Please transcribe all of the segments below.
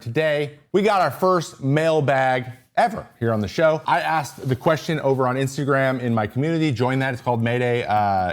Today, we got our first mailbag ever here on the show. I asked the question over on Instagram in my community. Join that. It's called Mayday.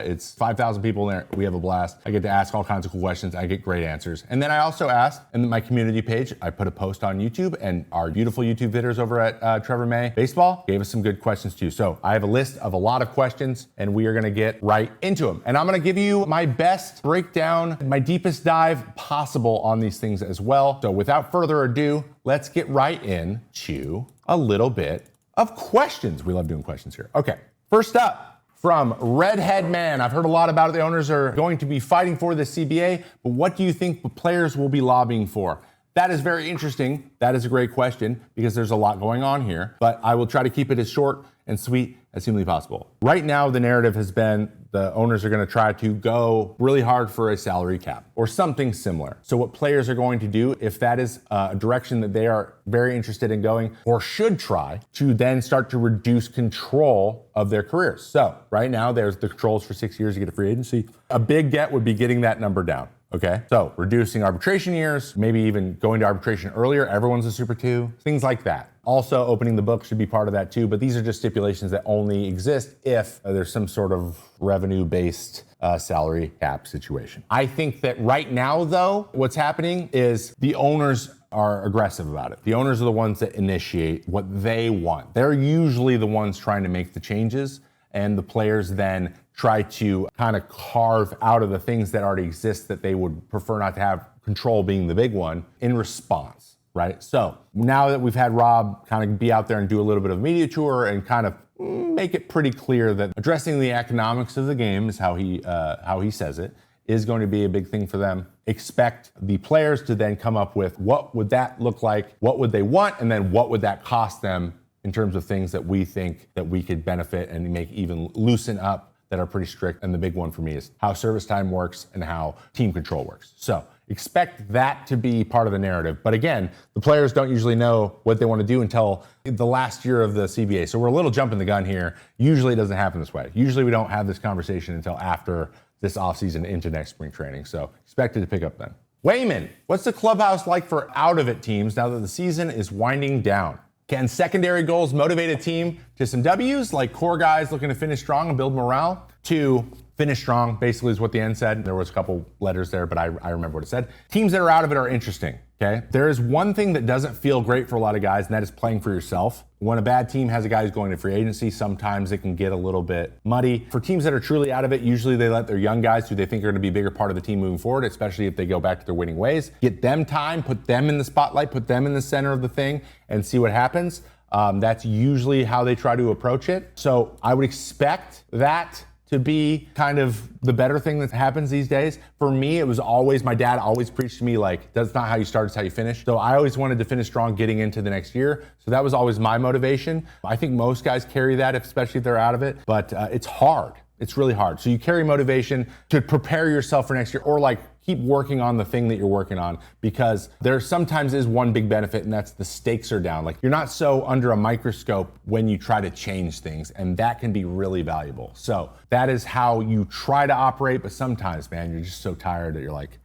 It's 5,000 people in there. We have a blast. I get to ask all kinds of cool questions. I get great answers. And then I also asked in my community page, I put a post on YouTube, and our beautiful YouTube vidders over at Trevor May Baseball gave us some good questions too. So I have a list of a lot of questions, and we are going to get right into them. And I'm going to give you my best breakdown, my deepest dive possible on these things as well. So without further ado, let's get right into a little bit of questions. We love doing questions here. Okay, first up from Redhead Man. I've heard a lot about it. The owners are going to be fighting for the CBA, but what do you think the players will be lobbying for? That is very interesting. That is a great question because there's a lot going on here, but I will try to keep it as short and sweet as humanly possible. Right now, the narrative has been the owners are going to try to go really hard for a salary cap or something similar. So what players are going to do, if that is a direction that they are very interested in going or should try, to then start to reduce control of their careers. So right now, there's the controls for 6 years to get a free agency. A big get would be getting that number down. Okay, so reducing arbitration years, maybe even going to arbitration earlier. Everyone's a Super 2, things like that. Also, opening the book should be part of that too, but these are just stipulations that only exist if there's some sort of revenue-based salary cap situation. I think that right now, though, what's happening is the owners are aggressive about it. The owners are the ones that initiate what they want. They're usually the ones trying to make the changes, and the players then try to kind of carve out of the things that already exist that they would prefer not to have, control being the big one, in response, right? So now that we've had Rob kind of be out there and do a little bit of a media tour and kind of make it pretty clear that addressing the economics of the game is how he says it, is going to be a big thing for them. Expect the players to then come up with what would that look like, what would they want, and then what would that cost them in terms of things that we think that we could benefit and make even loosen up that are pretty strict. And the big one for me is how service time works and how team control works. So expect that to be part of the narrative. But again, the players don't usually know what they want to do until the last year of the CBA. So we're a little jumping the gun here. Usually it doesn't happen this way. Usually we don't have this conversation until after this offseason into next spring training. So expect it to pick up then. Wayman, what's the clubhouse like for out of it teams now that the season is winding down? Can secondary goals motivate a team to some W's, like core guys looking to finish strong and build morale? To finish strong, basically is what the end said. There was a couple letters there, but I remember what it said. Teams that are out of it are interesting, okay? There is one thing that doesn't feel great for a lot of guys, and that is playing for yourself. When a bad team has a guy who's going to free agency, sometimes it can get a little bit muddy. For teams that are truly out of it, usually they let their young guys who they think are going to be a bigger part of the team moving forward, especially if they go back to their winning ways, get them time, put them in the spotlight, put them in the center of the thing, and see what happens. That's usually how they try to approach it. So I would expect that to be kind of the better thing that happens these days. For me, it was always, my dad always preached to me like, that's not how you start, it's how you finish. So I always wanted to finish strong getting into the next year. So that was always my motivation. I think most guys carry that, especially if they're out of it, but it's hard. It's really hard. So you carry motivation to prepare yourself for next year, or like keep working on the thing that you're working on, because there sometimes is one big benefit, and that's the stakes are down. Like you're not so under a microscope when you try to change things, and that can be really valuable. So that is how you try to operate, but sometimes, man, you're just so tired that you're like,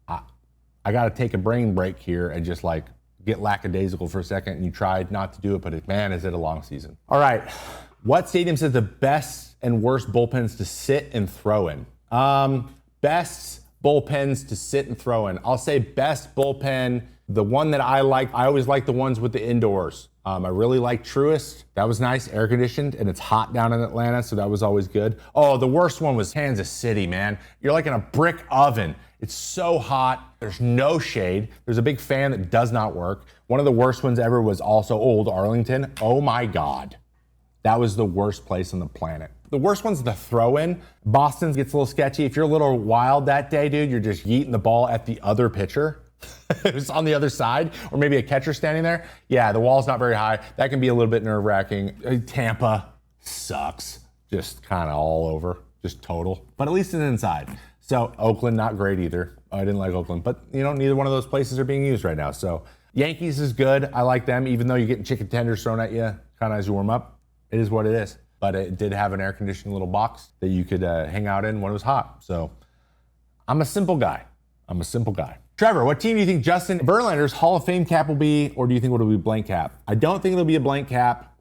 I got to take a brain break here and just like get lackadaisical for a second, and you tried not to do it, but man, is it a long season. All right. What stadiums have the best and worst bullpens to sit and throw in? Best bullpens to sit and throw in. I'll say best bullpen. The one that I like, I always like the ones with the indoors. I really like Truist. That was nice, air conditioned, and it's hot down in Atlanta, so that was always good. Oh, the worst one was Kansas City, man. You're like in a brick oven. It's so hot. There's no shade. There's a big fan that does not work. One of the worst ones ever was also old Arlington. Oh my God. That was the worst place on the planet. The worst one's the throw-in. Boston gets a little sketchy. If you're a little wild that day, dude, you're just yeeting the ball at the other pitcher. It's on the other side, or maybe a catcher standing there. Yeah, the wall's not very high. That can be a little bit nerve-wracking. Tampa sucks. Just kind of all over, just total. But at least it's inside. So Oakland, not great either. I didn't like Oakland, but neither one of those places are being used right now. So Yankees is good. I like them, even though you're getting chicken tenders thrown at you kind of as you warm up. It is what it is. But it did have an air-conditioned little box that you could hang out in when it was hot. So I'm a simple guy. Trevor, what team do you think Justin Verlander's Hall of Fame cap will be, or do you think it'll be a blank cap? I don't think it'll be a blank cap.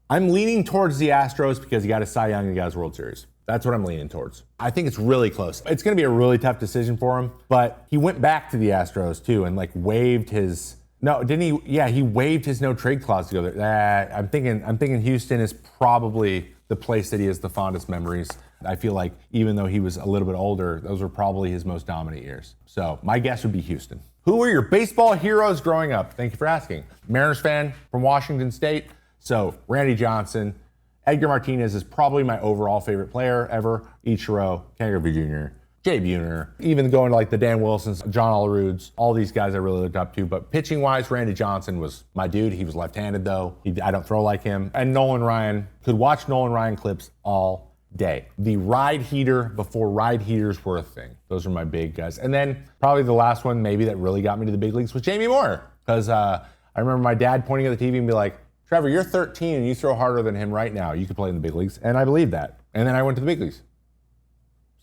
I'm leaning towards the Astros because he got his Cy Young and he got his World Series. That's what I'm leaning towards. I think it's really close. It's going to be a really tough decision for him, but he went back to the Astros too and like waived his. No, didn't he? Yeah, he waived his no trade clause to go there. I'm thinking Houston is probably the place that he has the fondest memories. I feel like even though he was a little bit older, those were probably his most dominant years. So my guess would be Houston. Who were your baseball heroes growing up? Thank you for asking. Mariners fan from Washington State. So Randy Johnson. Edgar Martinez is probably my overall favorite player ever. Ichiro, Ken Griffey Jr., Jay Buhner, even going to like the Dan Wilsons, John Olerud's, all these guys I really looked up to. But pitching wise, Randy Johnson was my dude. He was left-handed though. I don't throw like him. And Nolan Ryan, could watch Nolan Ryan clips all day. The ride heater before ride heaters were a thing. Those are my big guys. And then probably the last one maybe that really got me to the big leagues was Jamie Moore. Because I remember my dad pointing at the TV and be like, Trevor, you're 13 and you throw harder than him right now. You could play in the big leagues. And I believed that. And then I went to the big leagues.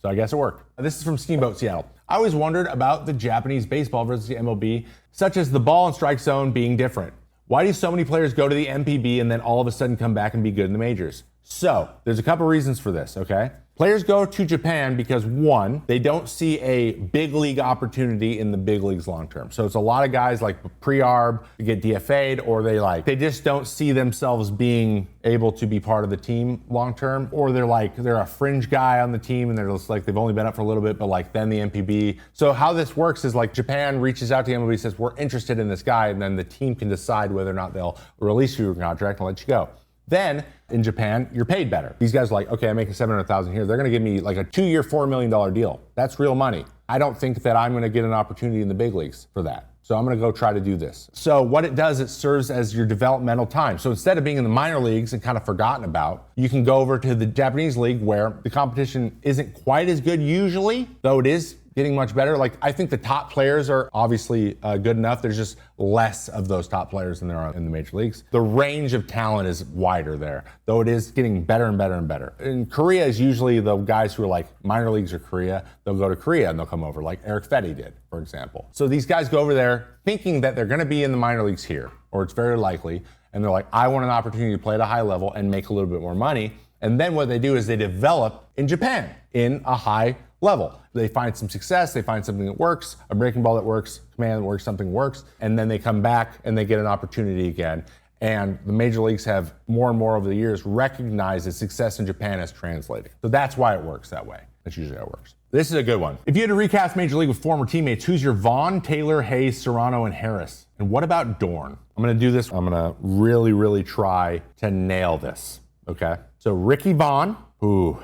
So I guess it worked. This is from Steamboat Seattle. I always wondered about the Japanese baseball versus the MLB, such as the ball and strike zone being different. Why do so many players go to the MPB and then all of a sudden come back and be good in the majors? So there's a couple reasons for this, okay? Players go to Japan because one, they don't see a big league opportunity in the big leagues long term. So it's a lot of guys like pre-arb get DFA'd, or they just don't see themselves being able to be part of the team long term, or they're a fringe guy on the team and they're just like they've only been up for a little bit, but like then the MPB. So how this works is like Japan reaches out to the MLB, says we're interested in this guy, and then the team can decide whether or not they'll release you your contract and let you go. Then in Japan, you're paid better. These guys are like, okay, I'm making $700,000 here. They're going to give me like a 2-year, $4 million deal. That's real money. I don't think that I'm going to get an opportunity in the big leagues for that. So I'm going to go try to do this. So what it does, it serves as your developmental time. So instead of being in the minor leagues and kind of forgotten about, you can go over to the Japanese league where the competition isn't quite as good usually, though it is getting much better. Like, I think the top players are obviously good enough. There's just less of those top players than there are in the major leagues. The range of talent is wider there, though it is getting better and better and better. In Korea is usually the guys who are like minor leagues or Korea, they'll go to Korea and they'll come over, like Eric Fetty did, for example. So these guys go over there thinking that they're gonna be in the minor leagues here, or it's very likely, and they're like, I want an opportunity to play at a high level and make a little bit more money. And then what they do is they develop in Japan in a high level. They find some success, they find something that works, a breaking ball that works, command that works, something works, and then they come back and they get an opportunity again. And the major leagues have more and more over the years recognized that success in Japan has translated. So that's why it works that way. That's usually how it works. This is a good one. If you had to recast Major League with former teammates, who's your Vaughn, Taylor, Hayes, Serrano, and Harris? And what about Dorn? I'm gonna do this. I'm gonna really, really try to nail this, okay? So Ricky Vaughn, ooh.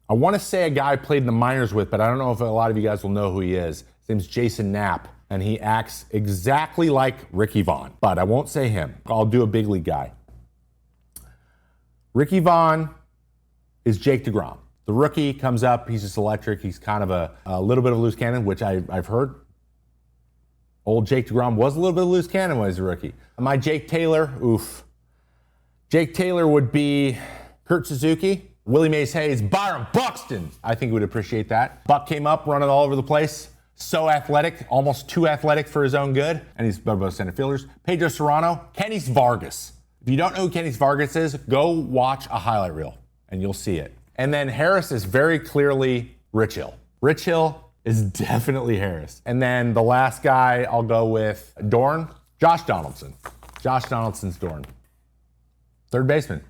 I want to say a guy I played in the minors with, but I don't know if a lot of you guys will know who he is. His name's Jason Knapp, and he acts exactly like Ricky Vaughn, but I won't say him. I'll do a big league guy. Ricky Vaughn is Jake DeGrom. The rookie comes up, he's just electric. He's kind of a little bit of a loose cannon, which I've heard. Old Jake DeGrom was a little bit of a loose cannon when he was a rookie. My Jake Taylor, oof. Jake Taylor would be Kurt Suzuki, Willie Mays Hayes, Byron Buxton. I think he would appreciate that. Buck came up running all over the place. So athletic, almost too athletic for his own good. And he's both center fielders. Pedro Serrano, Kenys Vargas. If you don't know who Kenys Vargas is, go watch a highlight reel and you'll see it. And then Harris is very clearly Rich Hill. Rich Hill is definitely Harris. And then the last guy I'll go with, Dorn, Josh Donaldson. Josh Donaldson's Dorn. Third baseman.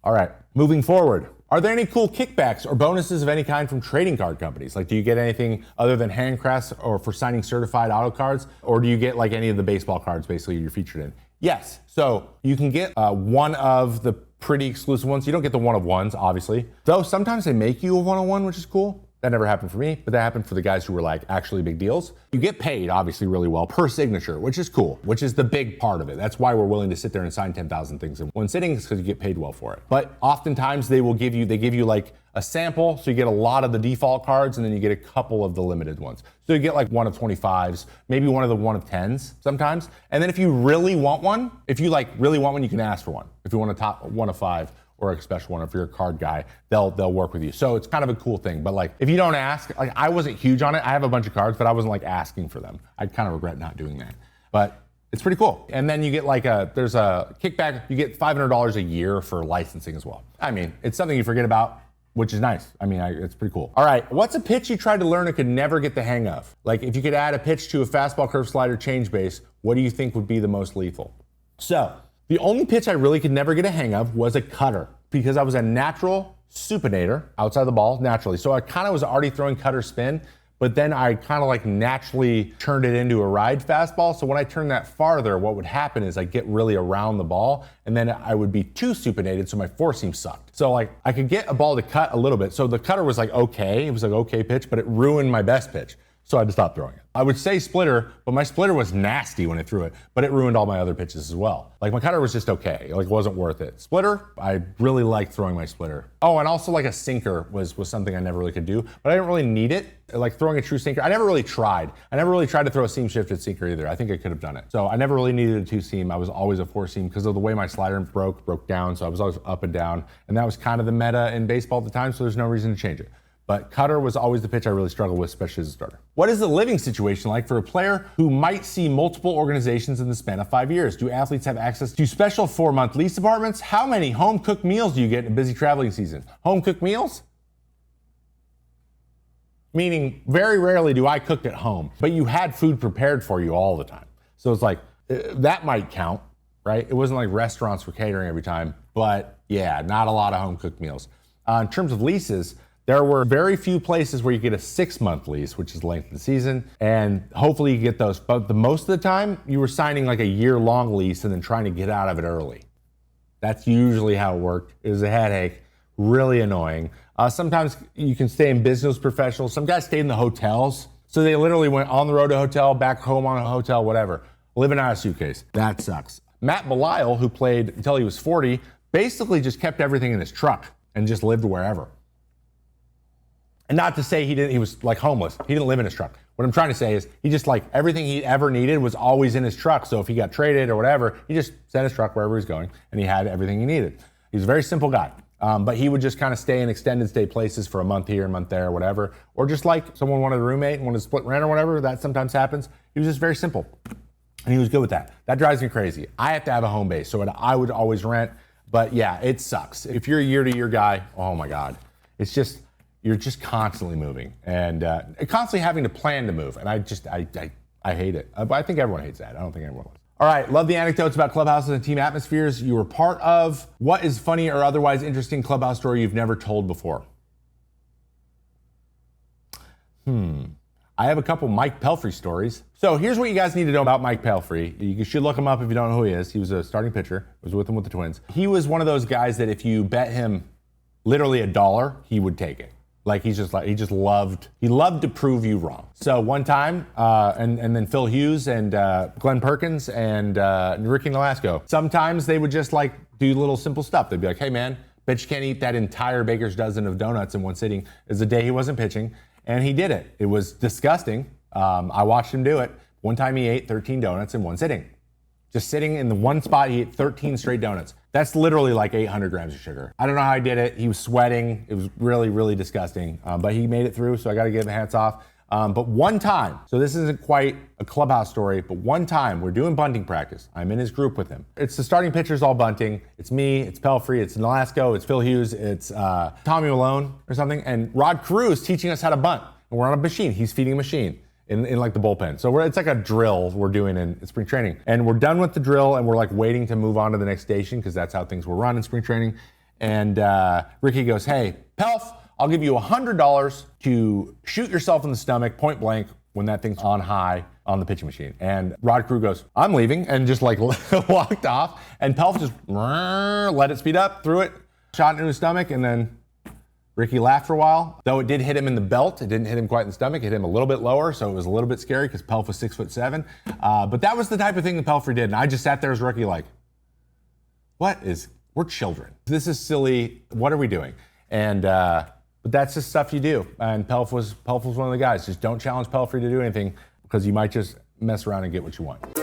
All right, moving forward. Are there any cool kickbacks or bonuses of any kind from trading card companies? Like, do you get anything other than handcrafts or for signing certified auto cards? Or do you get like any of the baseball cards basically you're featured in? Yes, so you can get one of the pretty exclusive ones. You don't get the one-of-ones, obviously. Though sometimes they make you a one-of-one, which is cool. That never happened for me, but that happened for the guys who were like actually big deals. You get paid obviously really well per signature, which is cool, which is the big part of it. That's why we're willing to sit there and sign 10,000 things in one sitting, is because you get paid well for it. But oftentimes they give you like a sample, so you get a lot of the default cards and then you get a couple of the limited ones. So you get like one of 25s, maybe one of the 1 of 10s sometimes. And then if you really want one, you can ask for one. If you want a top 1 of 5 or a special one. If you're a card guy, they'll work with you. So it's kind of a cool thing. But like, if you don't ask, like I wasn't huge on it. I have a bunch of cards, but I wasn't like asking for them. I kind of regret not doing that. But it's pretty cool. And then you get like there's a kickback. You get $500 a year for licensing as well. I mean, it's something you forget about, which is nice. I mean, it's pretty cool. All right, what's a pitch you tried to learn and could never get the hang of? Like if you could add a pitch to a fastball, curve, slider, change base, what do you think would be the most lethal? So the only pitch I really could never get a hang of was a cutter, because I was a natural supinator outside the ball naturally. So I kind of was already throwing cutter spin, but then I kind of like naturally turned it into a ride fastball. So when I turned that farther, what would happen is I'd get really around the ball, and then I would be too supinated, so my four seam sucked. So like I could get a ball to cut a little bit. So the cutter was like okay, it was like okay pitch, but it ruined my best pitch. So I had to stop throwing it. I would say splitter, but my splitter was nasty when I threw it, but it ruined all my other pitches as well. Like my cutter was just okay, like it wasn't worth it. Splitter, I really liked throwing my splitter. Oh, and also like a sinker was something I never really could do, but I didn't really need it. Like throwing a true sinker, I never really tried. I never really tried to throw a seam shifted sinker either. I think I could have done it. So I never really needed a two seam. I was always a four seam because of the way my slider broke down. So I was always up and down, and that was kind of the meta in baseball at the time, so there's no reason to change it. But cutter was always the pitch I really struggled with, especially as a starter. What is the living situation like for a player who might see multiple organizations in the span of 5 years? Do athletes have access to special 4-month lease apartments? How many home cooked meals do you get in a busy traveling season? Home cooked meals? Meaning very rarely do I cook at home, but you had food prepared for you all the time. So it's like, that might count, right? It wasn't like restaurants were catering every time, but yeah, not a lot of home cooked meals. In terms of leases, there were very few places where you get a 6-month lease, which is the length of the season, and hopefully you get those. But the most of the time, you were signing like a year-long lease and then trying to get out of it early. That's usually how it worked. It was a headache, really annoying. Sometimes you can stay in business professionals. Some guys stayed in the hotels, so they literally went on the road to a hotel, back home on a hotel, whatever, living out of a suitcase. That sucks. Matt Belisle, who played until he was 40, basically just kept everything in his truck and just lived wherever. And not to say he was like homeless. He didn't live in his truck. What I'm trying to say is he just like everything he ever needed was always in his truck. So if he got traded or whatever, he just sent his truck wherever he's going and he had everything he needed. He's a very simple guy. But he would just kind of stay in extended stay places for a month here, a month there, whatever. Or just like someone wanted a roommate and wanted to split rent or whatever, that sometimes happens. He was just very simple. And he was good with that. That drives me crazy. I have to have a home base, so I would always rent. But yeah, it sucks. If you're a year-to-year guy, oh my God. It's just, you're just constantly moving and constantly having to plan to move. And I hate it. I think everyone hates that. I don't think everyone loves it. All right, love the anecdotes about clubhouses and team atmospheres you were part of. What is funny or otherwise interesting clubhouse story you've never told before? I have a couple Mike Pelfrey stories. So here's what you guys need to know about Mike Pelfrey. You should look him up if you don't know who he is. He was a starting pitcher. I was with him with the Twins. He was one of those guys that if you bet him literally $1, he would take it. Like he loved to prove you wrong. So one time, and then Phil Hughes and Glenn Perkins and Ricky Nolasco, sometimes they would just like do little simple stuff. They'd be like, hey man, bet you can't eat that entire baker's dozen of donuts in one sitting. It was the day he wasn't pitching, and he did it. It was disgusting. I watched him do it. One time he ate 13 donuts in one sitting. Just sitting in the one spot, he ate 13 straight donuts. That's literally like 800 grams of sugar. I don't know how he did it. He was sweating. It was really, really disgusting. But he made it through, so I got to give him hats off. But one time, so this isn't quite a clubhouse story, but one time we're doing bunting practice. I'm in his group with him. It's the starting pitchers all bunting. It's me, it's Pelfrey, it's Nolasco, it's Phil Hughes, it's Tommy Malone or something. And Rod Carew is teaching us how to bunt. And we're on a machine. He's feeding a machine in like the bullpen. So it's like a drill we're doing in spring training. And we're done with the drill and we're like waiting to move on to the next station because that's how things were run in spring training. And Ricky goes, hey, Pelf, I'll give you $100 to shoot yourself in the stomach, point blank, when that thing's on high on the pitching machine. And Rod Carew goes, I'm leaving, and just like walked off. And Pelf just let it speed up, threw it, shot it into his stomach, and then Ricky laughed for a while. Though it did hit him in the belt, it didn't hit him quite in the stomach, it hit him a little bit lower, so it was a little bit scary because Pelf was 6'7". But that was the type of thing that Pelfrey did. And I just sat there as a rookie like, we're children. This is silly, what are we doing? And but that's just stuff you do. And Pelf was one of the guys. Just don't challenge Pelfrey to do anything because you might just mess around and get what you want.